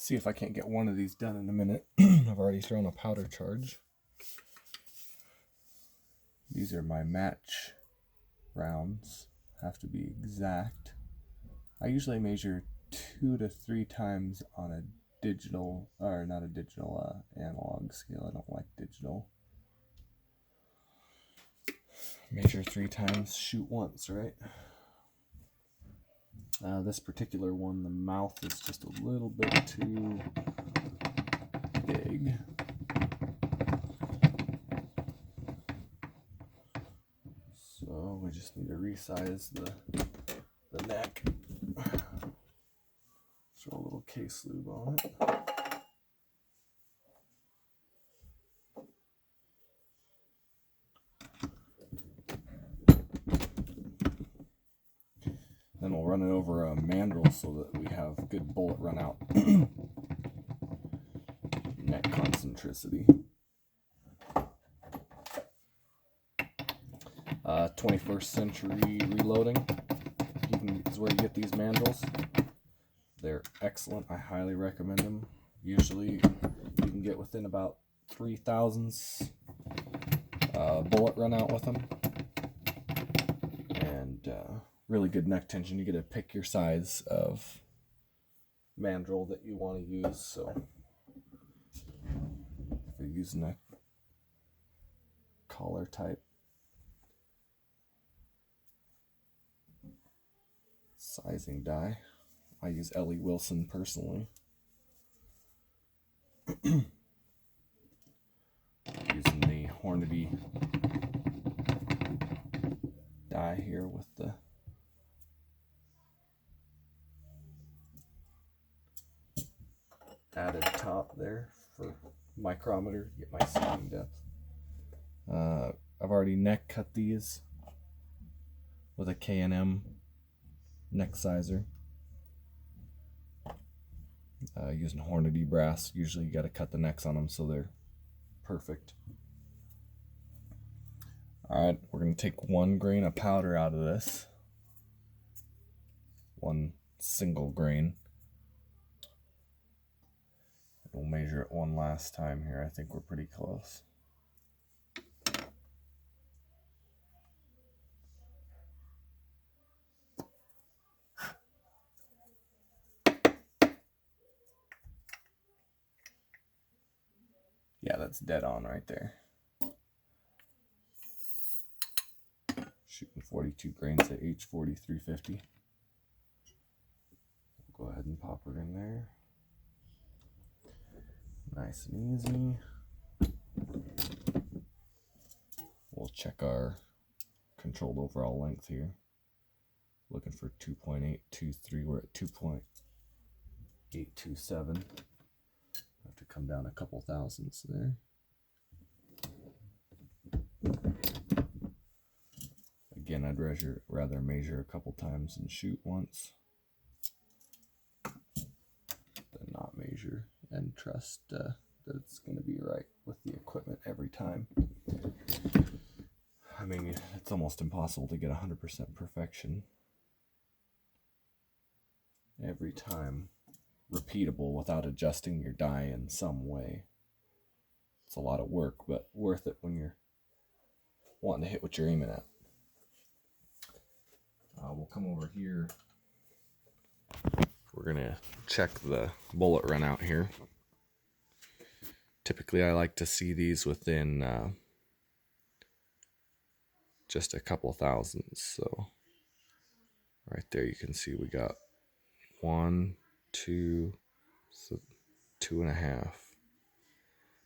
See if I can't get one of these done in a minute. I've already thrown a powder charge. These are my match rounds. Have to be exact. I usually measure 2 to 3 times on a digital, or not a digital, analog scale. I don't like digital. Measure 3 times, shoot once, right? This particular one, the mouth is just a little bit too big. So we just need to resize the neck. Throw a little case lube on it. Then we'll run it over a mandrel so that we have good bullet run out. Neck concentricity. 21st century reloading is where you get these mandrels. They're excellent. I highly recommend them. Usually you can get within about 3 thousandths bullet run out with them. And really good neck tension. You get to pick your size of mandrel that you want to use. So if you're using a collar type sizing die, I use Ellie Wilson personally. Using the Hornady die here with the added top there for micrometer to get my seating depth. I've already neck cut these with a K&M neck sizer. Using Hornady brass, usually you got to cut the necks on them so they're perfect. Alright, we're going to take 1 grain of powder out of this. 1 single grain. We'll measure it one last time here. I think we're pretty close. Yeah, that's dead on right there. Shooting 42 grains at H40 350. Go ahead and pop it in there. Nice and easy. We'll check our controlled overall length here. Looking for 2.823. We're at 2.827. Have to come down a couple thousandths there. Again, I'd rather measure a couple times and shoot once than not measure and trust that it's going to be right with the equipment every time. I mean, it's almost impossible to get 100% perfection every time repeatable without adjusting your die in some way. It's a lot of work, but worth it when you're wanting to hit what you're aiming at. We'll come over here. We're gonna check the bullet run out here. Typically I like to see these within just a couple thousandths. So right there you can see we got 1, 2, so 2.5.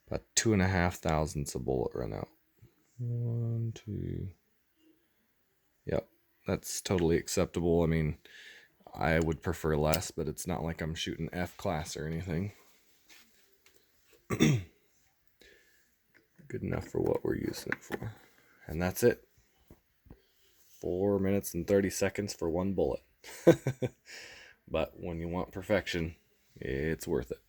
About 2.5 thousandths of bullet run out. 1, 2. Yep, that's totally acceptable. I mean, I would prefer less, but it's not like I'm shooting F class or anything. Good enough for what we're using it for. And that's it. 4 minutes and 30 seconds for 1 bullet. But when you want perfection, it's worth it.